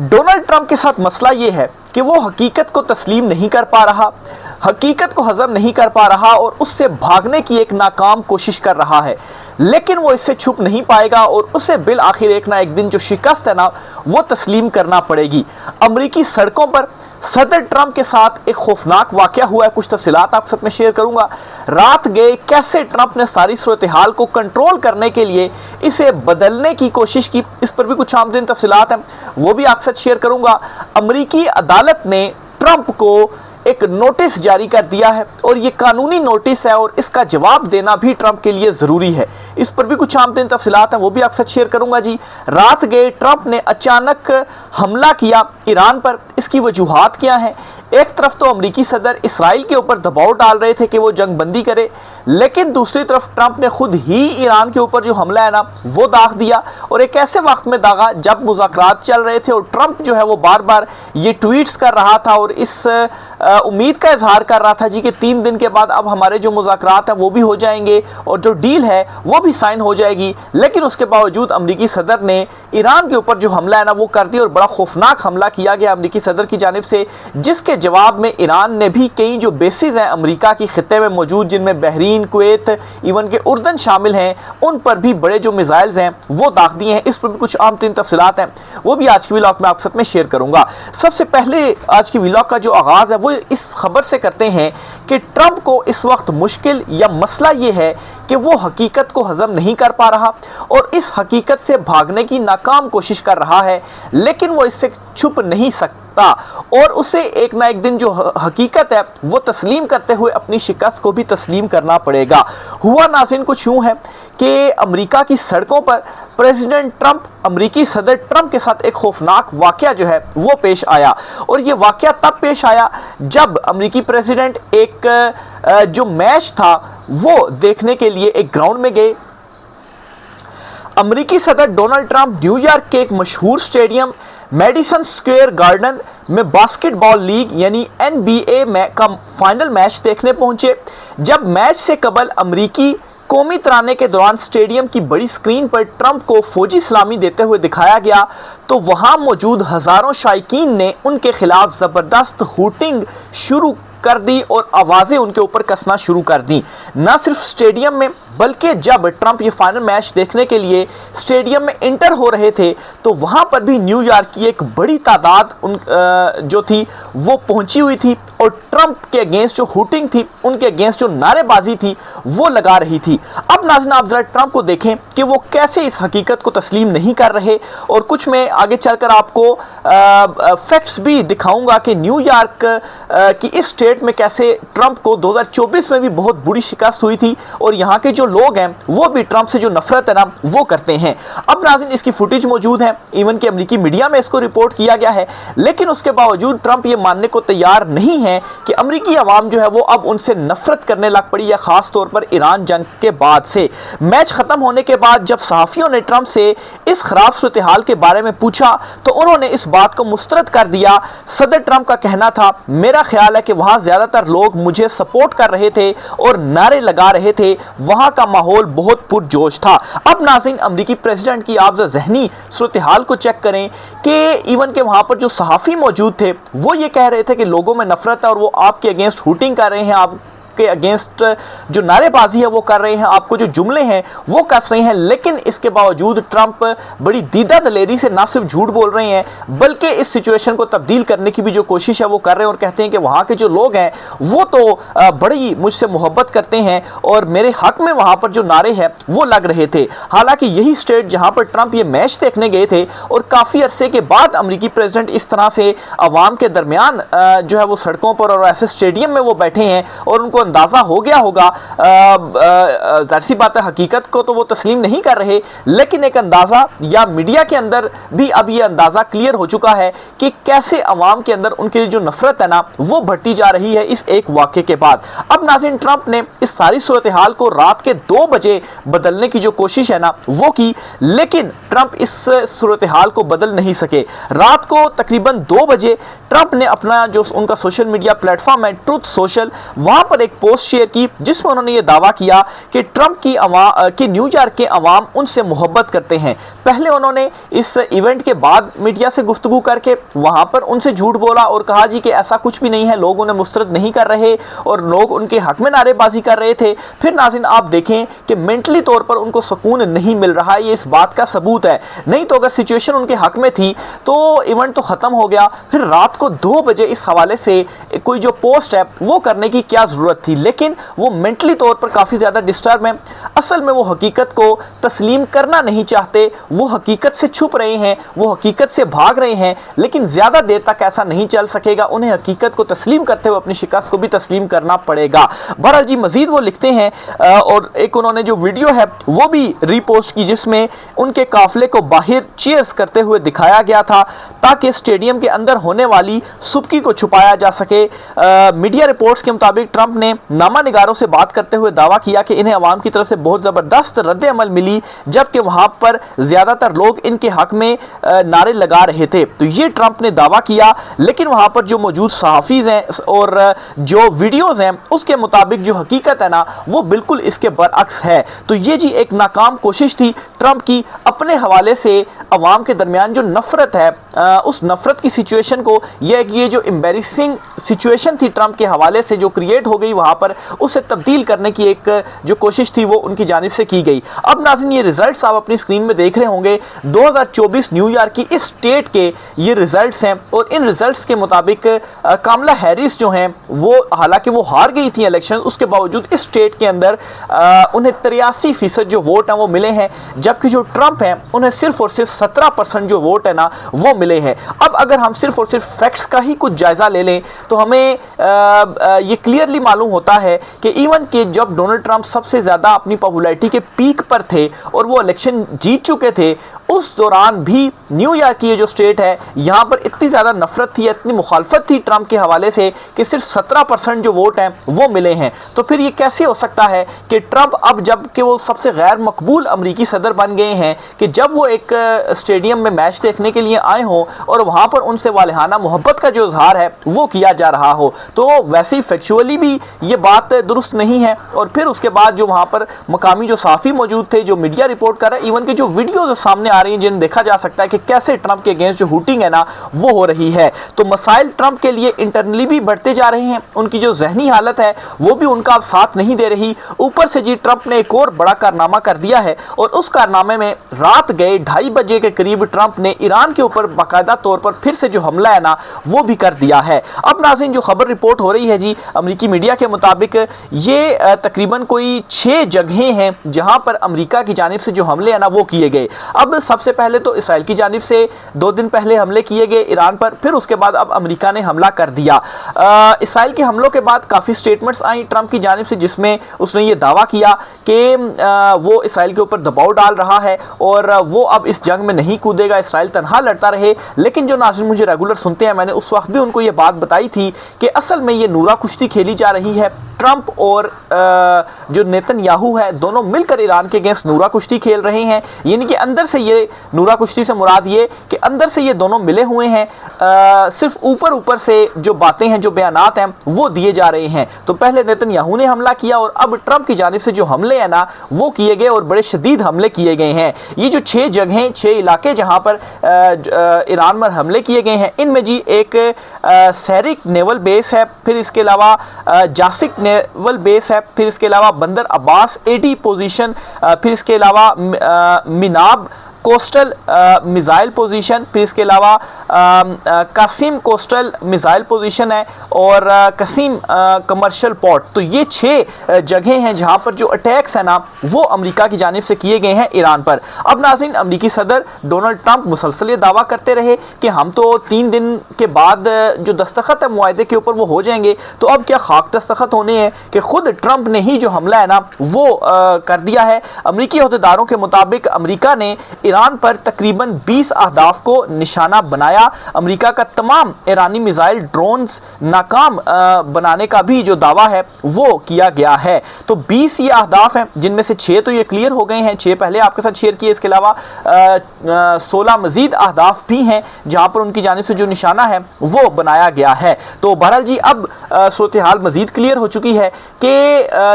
Donald Trump के साथ मसला ये है कि वो हकीकत को तस्लीम नहीं कर पा रहा, हकीकत को हजम नहीं कर पा रहा और उससे भागने की एक नाकाम कोशिश कर रहा है। लेकिन वो इससे छुप नहीं पाएगा और उसे बिल आखिर एक ना एक दिन जो शिकस्त है ना वो तस्लीम करना पड़ेगी। अमरीकी सड़कों पर सदर ट्रंप के साथ एक खौफनाक वाकया हुआ है, कुछ तफसीलात आपके साथ में शेयर करूंगा। रात गए कैसे ट्रंप ने सारी सूरत हाल को कंट्रोल करने के लिए इसे बदलने की कोशिश की, इस पर भी कुछ आमदीन तफसीलात हैं, वो भी आपके साथ शेयर करूंगा। अमरीकी अदालत ने ट्रंप को एक नोटिस जारी कर दिया है और ये कानूनी नोटिस है और इसका जवाब देना भी ट्रंप के लिए ज़रूरी है, इस पर भी कुछ आमदीन तफसीलात हैं, वो भी आपके साथ शेयर करूंगा जी। रात गए ट्रंप ने अचानक हमला किया ईरान पर, इसकी वजूहात क्या हैं? एक तरफ तो अमरीकी सदर इसराइल के ऊपर दबाव डाल रहे थे कि वो जंग बंदी करे, लेकिन दूसरी तरफ ट्रंप ने खुद ही ईरान के ऊपर जो हमला है ना वो दाग दिया और एक ऐसे वक्त में दागा जब मुज़ाकरात चल रहे थे और ट्रंप जो है वो बार बार ये ट्वीट्स कर रहा था और इस उम्मीद का इजहार कर रहा था जी कि 3 दिन के बाद अब हमारे जो मुज़ाकरात हैं वो भी हो जाएंगे और जो डील है वो भी साइन हो जाएगी। लेकिन उसके बावजूद अमरीकी सदर ने ईरान के ऊपर जो हमला है ना वो कर दिया और बड़ा खौफनाक हमला किया गया अमरीकी सदर की जानिब से, जिसके जवाब में ईरान ने भी कई जो बेसिस हैं अमरीका की खित्ते में मौजूद, जिनमें बहरीन, कुवैत, इवन के उर्दन शामिल हैं, उन पर भी बड़े जो मिसाइल्स हैं वो दाग दिए हैं। इस पर भी कुछ आम तीन तफसीलात हैं, वो भी आज की व्लॉग में आपके साथ में शेयर करूंगा। सबसे पहले आज की व्लॉग का जो आगाज है वो इस खबर से करते हैं कि ट्रंप को इस वक्त मुश्किल या मसला ये है कि वो हकीकत को हजम नहीं कर पा रहा और इस हकीकत से भागने की नाकाम कोशिश कर रहा है, लेकिन वो इससे छुप नहीं सकता और उसे एक ना एक दिन जो हकीकत है वो तस्लीम करते हुए अपनी शिकस्त को भी तस्लीम करना पड़ेगा। हुआ नाज़रीन कुछ यूं है कि अमेरिका की सड़कों पर प्रेसिडेंट ट्रंप, अमेरिकी सदर ट्रंप के साथ एक खौफनाक वाकया जो है वो पेश आया और ये वाकया तब पेश आया जब अमेरिकी प्रेसिडेंट एक जो मैच था वो देखने के लिए एक ग्राउंड में गए। अमेरिकी सदर डोनाल्ड ट्रंप न्यूयॉर्क के एक मशहूर स्टेडियम मेडिसन स्क्वायर गार्डन में बास्केटबॉल लीग यानी NBA का फाइनल मैच देखने पहुंचे। जब मैच से कबल अमेरिकी कौमी तराने के दौरान स्टेडियम की बड़ी स्क्रीन पर ट्रंप को फौजी सलामी देते हुए दिखाया गया तो वहां मौजूद हजारों शायकीन ने उनके खिलाफ जबरदस्त हूटिंग शुरू कर दी और आवाज़ें उनके ऊपर कसना शुरू कर दी। न सिर्फ स्टेडियम में बल्कि जब ट्रंप ये फाइनल मैच देखने के लिए स्टेडियम में इंटर हो रहे थे तो वहां पर भी न्यूयॉर्क की एक बड़ी तादाद जो थी वो पहुंची हुई थी और ट्रंप के अगेंस्ट जो हूटिंग थी, उनके अगेंस्ट जो नारेबाजी थी वो लगा रही थी। अब नाज़रीन आप जरा ट्रंप को देखें कि वो कैसे इस हकीकत को तस्लीम नहीं कर रहे और कुछ मैं आगे चलकर आपको फैक्ट्स भी दिखाऊंगा कि न्यूयॉर्क की इस स्टेट में कैसे ट्रंप को 2024 में भी बहुत बुरी शिकस्त हुई थी और यहाँ के जो लोग हैं वो भी ट्रंप से जो नफरत है ना वो करते हैं। अब नाज़रीन इसकी फुटेज मौजूद है, इवन कि अमेरिकी मीडिया में इसको रिपोर्ट किया गया है, लेकिन उसके बावजूद ट्रंप ये मानने को तैयार नहीं है कि अमेरिकी अवाम जो है वो अब उनसे नफरत करने लग पड़ी है, खास तौर पर ईरान जंग के बाद से। मैच खत्म होने के बाद जब सहाफियों ने ट्रंप से इस खराब सूरत हाल के बारे में पूछा तो उन्होंने इस बात को मुस्तरद कर दिया। सदर ट्रंप का कहना था, मेरा ख्याल है कि वहां ज्यादातर लोग मुझे सपोर्ट कर रहे थे और नारे लगा रहे थे, वहां का माहौल बहुत पुरजोश था। अब नाज़रीन अमेरिकी प्रेसिडेंट की आप ज़हनी सूरत हाल को चेक करें कि इवन के वहां पर जो सहाफ़ी मौजूद थे वो ये कह रहे थे कि लोगों में नफरत है और वो आपके अगेंस्ट हूटिंग कर रहे हैं, आप के अगेंस्ट जो नारेबाजी है वो कर रहे हैं, आपको जो जुमले हैं वो कस रहे हैं। लेकिन इसके बावजूद ट्रंप बड़ी दीदा दलेरी से ना सिर्फ झूठ बोल रहे हैं बल्कि इस सिचुएशन को तब्दील करने की भी जो कोशिश है वो कर रहे हैं और कहते हैं कि वहाँ के जो लोग हैं वो तो बड़ी मुझसे मोहब्बत करते हैं और मेरे हक में वहाँ पर जो नारे हैं वो लग रहे थे। हालांकि यही स्टेट जहाँ पर ट्रंप ये मैच देखने गए थे और काफ़ी अरसे के बाद अमेरिकी प्रेसिडेंट इस तरह से अवाम के दरमियान जो है वो सड़कों पर और ऐसे स्टेडियम में वो बैठे हैं और उनको अंदाजा हो गया होगा, जाहिर सी बात है हकीकत को तो वो तस्लीम नहीं कर रहे, लेकिन एक अंदाजा या मीडिया के अंदर भी अब ये अंदाजा क्लियर हो चुका है कि कैसे अवाम के अंदर उनके लिए जो नफरत है ना वो बढ़ती जा रही है इस एक वाक़े के बाद। अब नाज़रीन ट्रंप ने इस सारी सूरत हाल को रात के 2 बजे बदलने की जो कोशिश है ना वो की, लेकिन ट्रंप इस सूरत हाल को बदल नहीं सके। रात को तकरीबन 2 बजे ट्रंप ने अपना जो उनका सोशल मीडिया प्लेटफॉर्म है ट्रुथ सोशल, वहां पर एक एक पोस्ट शेयर की जिसमें उन्होंने ये दावा किया कि ट्रंप की न्यूयॉर्क के अवाम उनसे मोहब्बत करते हैं। पहले उन्होंने इस इवेंट के बाद मीडिया से गुफ्तगू करके वहां पर उनसे झूठ बोला और कहा जी कि ऐसा कुछ भी नहीं है, लोग उन्हें मुस्तरद नहीं कर रहे और लोग उनके हक में नारेबाजी कर रहे थे। फिर नाज़रीन आप देखें कि मेंटली तौर पर उनको सुकून नहीं मिल रहा, ये इस बात का सबूत है। नहीं तो अगर सिचुएशन उनके हक में थी तो इवेंट तो खत्म हो गया, फिर रात को 2 बजे इस हवाले से कोई जो पोस्ट है वो करने की क्या जरूरत थी। लेकिन वो मेंटली तौर पर काफी ज्यादा डिस्टर्ब है। असल में वो हकीकत को तस्लीम करना नहीं चाहते, वो हकीकत से छुप रहे हैं, वो हकीकत से भाग रहे हैं। लेकिन ज्यादा देर तक ऐसा नहीं चल सकेगा, उन्हें हकीकत को तस्लीम करते हुए अपनी शिकस्त को भी तस्लीम करना पड़ेगा। बहरहाल जी मजीद वो लिखते हैं और एक उन्होंने जो वीडियो है वो भी रीपोस्ट की जिसमें उनके काफिले को बाहर चीयर्स करते हुए दिखाया गया था ताकि स्टेडियम के अंदर होने वाली सुबकी को छुपाया जा सके। मीडिया रिपोर्ट्स के मुताबिक ट्रंप ने नामा निगारों से बात करते हुए दावा किया कि इन्हें अवाम की तरफ से बहुत जबरदस्त रद्द अमल मिली, जबकि वहां पर ज्यादातर लोग इनके हक में नारे लगा रहे थे। तो ये ट्रंप ने दावा किया, लेकिन वहां पर जो मौजूद सहाफीज हैं और जो वीडियोज हैं उसके मुताबिक जो हकीकत है ना वो बिल्कुल इसके बरअक्स है। तो ये जी एक नाकाम कोशिश थी ट्रंप की अपने हवाले से अवाम के दरमियान जो नफरत है उस नफरत की सिचुएशन को, ये जो एम्बैरेसिंग सिचुएशन थी ट्रंप के हवाले से जो क्रिएट हो गई वहां पर, उसे तब्दील करने की एक जो कोशिश थी वो उनकी जानिब से की गई। अब नाज़रीन ये रिजल्ट्स आप अपनी स्क्रीन में देख रहे होंगे, 2024 न्यूयॉर्क की इस स्टेट के ये रिजल्ट्स हैं और इन रिजल्ट्स के मुताबिक कामला हैरिस जो हैं वो हालांकि वो हार गई थी इलेक्शन, उसके बावजूद इस स्टेट के अंदर उन्हें 83% जो वोट हैं वो मिले हैं, जबकि जो ट्रंप हैं उन्हें सिर्फ और सिर्फ 17% जो वोट है ना वो मिले हैं। अब अगर हम सिर्फ और सिर्फ फैक्ट्स का ही कुछ जायजा ले लें तो हमें ये क्लियरली मालूम होता है कि इवन कि जब डोनाल्ड ट्रंप सबसे ज्यादा अपनी पॉपुलैरिटी के पीक पर थे और वो इलेक्शन जीत चुके थे, उस दौरान भी न्यूयॉर्क की ये जो स्टेट है यहाँ पर इतनी ज़्यादा नफरत थी, इतनी मुखालफत थी ट्रंप के हवाले से कि सिर्फ 17% जो वोट हैं वो मिले हैं। तो फिर ये कैसे हो सकता है कि ट्रंप अब जब कि वो सबसे गैर मकबूल अमरीकी सदर बन गए हैं कि जब वो एक स्टेडियम में मैच देखने के लिए आए हों और वहाँ पर उनसे वालिहाना मोहब्बत का जो इजहार है वो किया जा रहा हो, तो वैसे ही फैक्चुअली भी ये बात दुरुस्त नहीं है। और फिर उसके बाद जो वहाँ पर मकामी जो साफ़ी मौजूद थे, जो मीडिया रिपोर्ट कर रहे हैं, इवन के जो वीडियोज सामने आ रही हैं जिन देखा जा सकता है कि कैसे ट्रंप के अगेंस्ट जो हुटिंग है ना वो हो रही है। तो मसाइल ट्रंप के लिए इंटरनली भी बढ़ते जा रहे हैं, उनकी जो जहनी हालत है वो भी उनका अब साथ नहीं दे रही। ऊपर से जी ट्रंप ने एक और बड़ा कारनामा कर दिया है और उस कारनामे में रात गए 2:30 बजे के करीब ट्रंप ने ईरान के ऊपर बाकायदा तौर पर फिर से जो हमला है ना वो भी कर दिया है। अब नाज़रीन जो खबर रिपोर्ट हो रही है जी अमरीकी मीडिया के मुताबिक ये तकरीबन कोई 6 जगहें हैं जहां पर अमरीका की जानिब से जो हमले हैं ना वो किए गए। अब सबसे पहले तो इसराइल की जानिब से 2 दिन पहले हमले किए गए ईरान पर, फिर उसके बाद अब अमेरिका ने हमला कर दिया। इसराइल के हमलों के बाद काफ़ी स्टेटमेंट्स आई ट्रंप की जानिब से जिसमें उसने ये दावा किया कि वो इसराइल के ऊपर दबाव डाल रहा है और वो अब इस जंग में नहीं कूदेगा, इसराइल तनहा लड़ता रहे। लेकिन जो नाज़रीन मुझे रेगुलर सुनते हैं, मैंने उस वक्त भी उनको ये बात बताई थी कि असल में ये नूरा कुश्ती खेली जा रही है। ट्रंप और जो नेतन्याहू है दोनों मिलकर ईरान के अगेंस्ट नूरा कुश्ती खेल रहे हैं, यानी कि अंदर से ये नूरा कुश्ती से मुराद ये कि अंदर से ये दोनों मिले हुए हैं, सिर्फ ऊपर ऊपर से जो बातें हैं जो बयानात हैं वो दिए जा रहे हैं। तो पहले नेतन्याहू ने हमला किया और अब ट्रंप की जानिब से जो हमले हैं ना वो किए गए और बड़े शदीद हमले किए गए हैं। ये जो 6 जगहें 6 इलाके जहां पर ईरान पर हमले किए गए हैं, इनमें जी एक सैरिक नेवल बेस है, फिर इसके अलावा जासिक नेवल बेस है, फिर इसके अलावा बंदर अब्बास एडी पोजीशन, फिर इसके अलावा मिनाब कोस्टल मिसाइल पोजीशन, फिर इसके अलावा कासिम कोस्टल मिसाइल पोजीशन है और कसीम कमर्शियल पोर्ट। तो ये 6 जगहें हैं जहां पर जो अटैक्स है ना वो अमेरिका की जानिब से किए गए हैं ईरान पर। अब नाज़रीन अमेरिकी सदर डोनाल्ड ट्रंप मुसलसल ये दावा करते रहे कि हम तो 3 दिन के बाद जो दस्तखत है मुआहदे के ऊपर वो हो जाएंगे, तो अब क्या खाक दस्तखत होने हैं कि खुद ट्रंप ने ही जो हमला है ना वो कर दिया है। अमेरिकी अहदेदारों के मुताबिक अमेरिका ने ईरान पर तकरीबन 20 अहदाफ को निशाना बनाया। अमेरिका का तमाम ईरानी मिसाइल ड्रोन्स नाकाम बनाने का भी जो दावा है वो किया गया है। तो 20 ये अहदाफ हैं, जिनमें से 6 तो ये क्लियर हो गए हैं, 6 पहले आपके साथ शेयर किए। इसके अलावा 16 मजीद अहदाफ भी हैं जहां पर उनकी जानिब से जो निशाना है वो बनाया गया है। तो बहरहाल जी अब सूरत हाल मजीद क्लियर हो चुकी है कि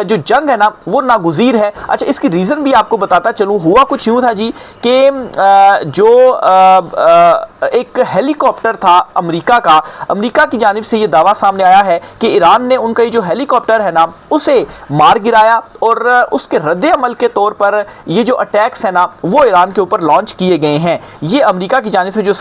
जो जंग है ना वो नागुज़ीर है। अच्छा, इसकी रीज़न भी आपको बताता चलूँ। हुआ कुछ यूँ था जी कि जो एक हेलीकॉप्टर था अमेरिका की जानिब से ये दावा सामने आया है कि ईरान ने उनका ये जो हेलीकॉप्टर है ना उसे मार गिराया और उसके रद्द अमल के तौर पर ये जो अटैक्स है ना वो ईरान के ऊपर लॉन्च किए गए हैं। ये अमेरिका की जानिब से जो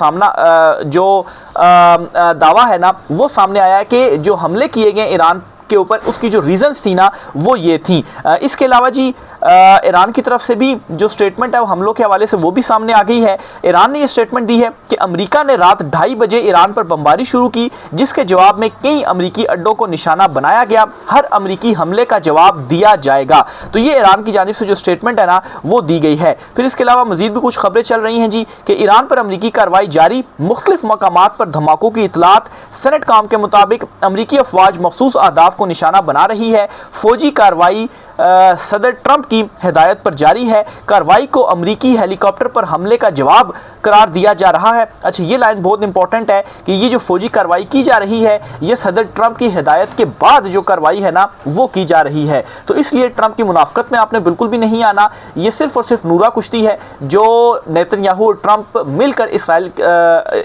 दावा है ना वो सामने आया है कि जो हमले किए गए ईरान के ऊपर उसकी जो रीजंस थी ना वो ये थी। इसके अलावा जी ईरान की तरफ से भी जो स्टेटमेंट है वो हमलों के हवाले से वो भी सामने आ गई है। ईरान ने ये स्टेटमेंट दी है कि अमेरिका ने रात 2:30 बजे ईरान पर बमबारी शुरू की, जिसके जवाब में कई अमेरिकी अड्डों को निशाना बनाया गया। हर अमेरिकी हमले का जवाब दिया जाएगा। तो ये ईरान की जानिब से जो स्टेटमेंट है ना वो दी गई है। फिर इसके अलावा मजीद भी कुछ खबरें चल रही हैं जी कि ईरान पर अमेरिकी कार्रवाई जारी, मुख्तलिफ मकामात पर धमाकों की इतलात। सेनेट काम के मुताबिक अमेरिकी अफवाज मखसूस अहदाफ को निशाना बना रही है। फौजी कार्रवाई सदर ट्रंप की हिदायत पर जारी है। कार्रवाई को अमेरिकी हेलीकॉप्टर पर हमले का जवाब करार दिया जा रहा है। अच्छा, ये लाइन बहुत इंपॉर्टेंट है कि ये जो फौजी कार्रवाई की जा रही है ये सदर ट्रंप की हिदायत के बाद जो कार्रवाई है ना वो की जा रही है। तो इसलिए ट्रंप की मुनाफकत में आपने बिल्कुल भी नहीं आना। ये सिर्फ और सिर्फ नूरा कुश्ती है जो नेतन्याहू और ट्रंप मिलकर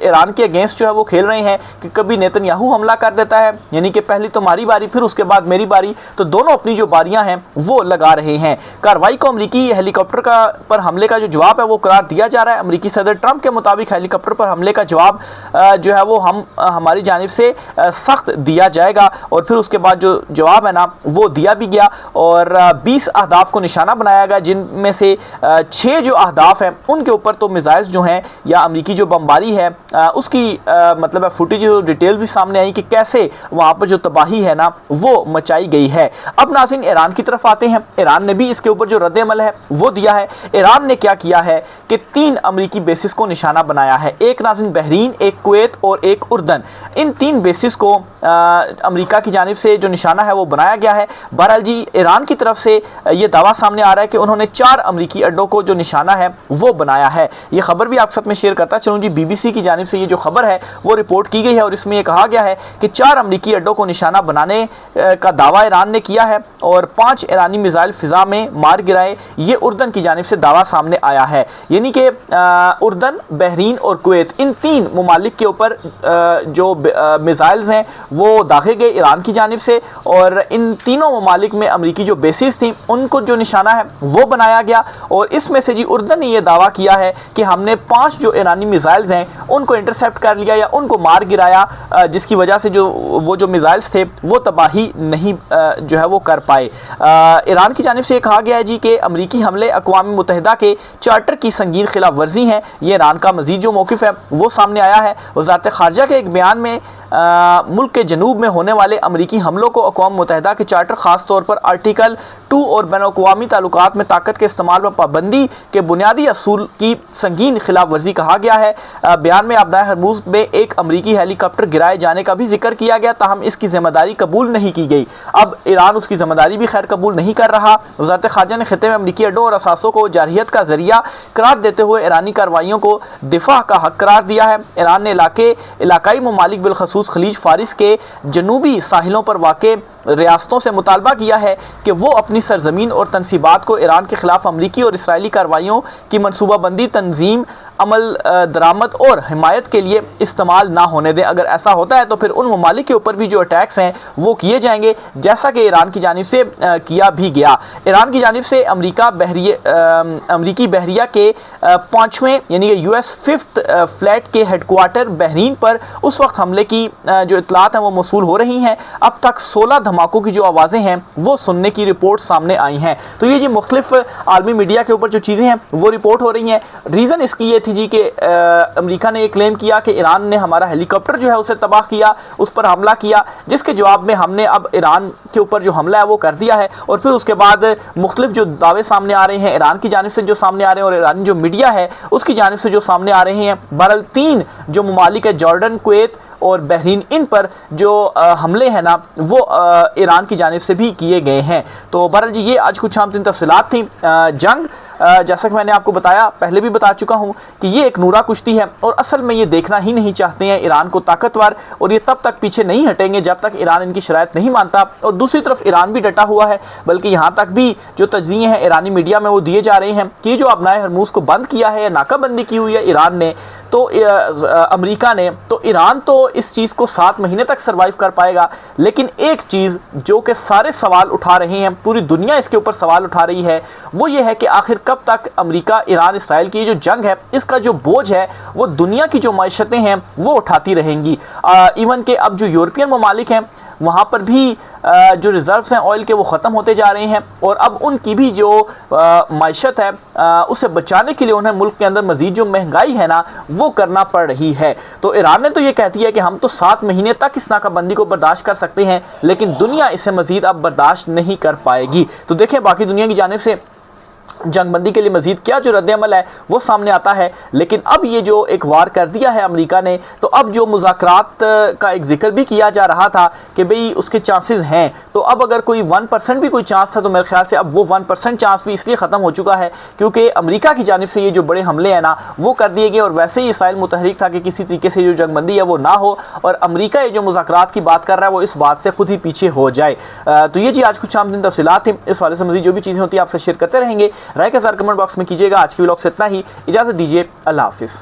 ईरान के अगेंस्ट जो है वो खेल रहे हैं कि कभी नेतन्याहू हमला कर देता है, यानी कि पहले तुम्हारी बारी फिर उसके बाद मेरी बारी, तो दोनों अपनी जो बारियां हैं वो लगा रहे हैं। कार्रवाई को अमेरिकी हेलीकॉप्टर पर हमले का जो जवाब है वो करार दिया जा रहा है। अमेरिकी सदर ट्रंप के मुताबिक हेलीकॉप्टर पर हमले का जवाब जो है वो हमारी जानिब से सख्त दिया जाएगा। और फिर उसके बाद जो जवाब है ना वो दिया भी गया और 20 अहदाफ को निशाना बनाया गया, जिनमें से 6 जो अहदाफ हैं उनके ऊपर तो मिसाइल्स जो हैं या अमेरिकी जो बमबारी है उसकी मतलब फुटेज डिटेल भी सामने आई कि कैसे वहाँ पर जो तबाही है ना वो मचाई गई है। अब नाज़रीन ईरान की तरफ आते हैं। ईरान ने भी इसके ऊपर जो रद्द अमल है वो दिया है। ईरान ने क्या किया है कि 3 अमेरिकी बेसिस को निशाना बनाया है। एक नाज़रीन बहरीन, एक कुवैत और एक उर्दन। इन 3 बेसिस को अमेरिका की जानिब से जो निशाना है वो बनाया गया है। बहरहाल जी ईरान की तरफ से ये दावा सामने आ रहा है कि उन्होंने 4 अमेरिकी अड्डों को जो निशाना है वो बनाया है। ये खबर भी आप साथ में शेयर करता चलूँ जी। BBC की जानिब से ये जो खबर है वो रिपोर्ट की गई है और इसमें यह कहा गया है कि 4 अमेरिकी अड्डों को निशाना बनाने का दावा ईरान ने किया है और 5 ईरानी मिसाइल फिजा में मार गिराए। ये उर्दन की जानिब से दावा सामने आया है, यानी कि उर्दन, बहरीन और कुवैत, इन 3 ममालिक के ऊपर जो मिसाइल्स हैं वो दागे गए ईरान की जानिब से और इन तीनों ममालिक में अमेरिकी जो बेसिस थी उनको जो निशाना है वो बनाया गया। और इसमें से जी उर्दन ने यह दावा किया है कि हमने 5 जो ईरानी मिसाइल्स हैं उनको इंटरसेप्ट कर लिया या उनको मार गिराया, जिसकी वजह से वो जो मिसाइल्स थे वो तबाही नहीं जो है वो कर पाए। ईरान की जानिब से ये कहा गया है जी कि अमेरिकी हमले अक़वाम मुत्तहिदा के चार्टर की संगीन खिलाफ वर्जी हैं। ये ईरान का मजीद जो मौक़िफ़ है वो सामने आया है। वज़ारत ख़ारजा के एक बयान में मुल्क के जनूब में होने वाले अमेरिकी हमलों को अक़वाम मुत्तहिदा के चार्टर ख़ास तौर पर आर्टिकल 2 और बैनुल-अक़वामी ताल्लुकात में ताकत के इस्तेमाल पर पाबंदी के बुनियादी असूल की संगीन खिलाफ वर्जी कहा गया है। बयान में आबदाए हरमुज़ में एक अमेरिकी हेलीकॉप्टर गिराए जाने का भी जिक्र किया गया, ताहम इसकी जिम्मेदारी कबूल नहीं की गई। अब ईरान उसकी जिम्मेदारी भी खैर कबूल नहीं कर रहा। वज़ारत ख़ारजा ने खित्ते में अमेरिकी अड्डों और असासों को जारहियत का जरिया करार देते हुए ईरानी कार्रवाइयों को दिफा का हक करार दिया है। ईरान ने इलाकाई ममालिक बिलखसूस खलीज फारिस के जनूबी साहिलों पर वाक़े रियासतों से मुतालबा किया है कि वो अपनी सरजमीन और तनसीबात को ईरान के खिलाफ अमरीकी और इसराइली कार्रवाइयों की मनसूबाबंदी, तंजीम, अमल दरामद और हिमायत के लिए इस्तेमाल ना होने दें। अगर ऐसा होता है तो फिर उन ममालिक के ऊपर भी जो अटैक्स हैं वो किए जाएंगे, जैसा कि ईरान की जानिब से किया भी गया। ईरान की जानिब से अमरीकी बहरिया के 5वें यानी कि US 5th फ्लैट के हेडक्वार्टर बहरीन पर उस वक्त हमले की जो इतलात हैं वो मौसूल हो रही हैं। अब तक 16 धमाकों की जो आवाज़ें हैं वो सुनने की रिपोर्ट सामने आई हैं। तो ये जी मुख्तलिफ आलमी मीडिया के ऊपर जो चीज़ें हैं वो रिपोर्ट हो रही हैं। रीज़न इसकी ये थी जी कि अमेरिका ने ये क्लेम किया कि ईरान ने हमारा हेलीकॉप्टर जो है उसे तबाह किया, उस पर हमला किया, जिसके जवाब में हमने अब ईरान के ऊपर जो हमला है वो कर दिया है। और फिर उसके बाद मुख्तलिफ जो दावे सामने आ रहे हैं ईरान की जानिब से जो सामने आ रहे हैं और ईरानी जो मीडिया है उसकी जानिब से जो सामने आ रहे हैं, बहरहाल 3 जो ममालिक है जॉर्डन, कुवैत और बहरीन, इन पर जो हमले हैं ना वो ईरान की जानिब से भी किए गए हैं। तो बहरहाल जी ये आज कुछ आम तीन तफसीलात थी। जंग जैसा कि मैंने आपको बताया, पहले भी बता चुका हूं कि ये एक नूरा कुश्ती है और असल में ये देखना ही नहीं चाहते हैं ईरान को ताकतवर, और ये तब तक पीछे नहीं हटेंगे जब तक ईरान इनकी शराइत नहीं मानता। और दूसरी तरफ ईरान भी डटा हुआ है, बल्कि यहाँ तक भी जो तज्ज़िये हैं ईरानी मीडिया में वो दिए जा रहे हैं कि जो अपनाए हरमूज़ को बंद किया है, नाकाबंदी की हुई है ईरान ने, तो अमेरिका ने, तो ईरान तो इस चीज़ को 7 महीने तक सर्वाइव कर पाएगा। लेकिन एक चीज़ जो कि सारे सवाल उठा रहे हैं, पूरी दुनिया इसके ऊपर सवाल उठा रही है, वो ये है कि आखिर कब तक अमेरिका ईरान इसराइल की जो जंग है इसका जो बोझ है वो दुनिया की जो मैशतें हैं वो उठाती रहेंगी। इवन के अब जो यूरोपियन ममालिक हैं वहाँ पर भी जो रिज़र्व्स हैं ऑयल के वो ख़त्म होते जा रहे हैं और अब उनकी भी जो मैशत है उसे बचाने के लिए उन्हें मुल्क के अंदर मज़ीद जो महंगाई है ना वो करना पड़ रही है। तो ईरान ने तो ये कहती है कि हम तो 7 महीने तक इस नाकाबंदी को बर्दाश्त कर सकते हैं, लेकिन दुनिया इसे मज़ीद अब बर्दाश्त नहीं कर पाएगी। तो देखें बाकी दुनिया की जानिब से जंगबंदी के लिए मजीद क्या जो रद्द-ए-अमल है वो सामने आता है। लेकिन अब ये जो एक वार कर दिया है अमेरिका ने, तो अब जो मुज़ाकरात का एक जिक्र भी किया जा रहा था कि भाई उसके चांसेस हैं, तो अब अगर कोई 1% भी कोई चांस था तो मेरे ख्याल से अब वो 1% चांस भी इसलिए ख़त्म हो चुका है क्योंकि अमेरिका की जानिब से ये जो बड़े हमले हैं ना वो कर दिए गए। और वैसे ही इसराइल मुतहरिक था कि किसी तरीके से जो जंगबंदी है वो ना हो, और अमेरिका ये जो मुज़ाकरात की बात कर रहा है वो इस बात से खुद ही पीछे हो जाए। तो ये जी आज कुछ आम दिन तफसीलात थी। इस वाले से मज़ीद जो भी चीज़ें होती हैं आपसे शेयर करते रहेंगे। राय के साथ कमेंट बॉक्स में कीजिएगा। आज की व्लॉग से इतना ही, इजाज़त दीजिए, अल्लाह हाफिज़।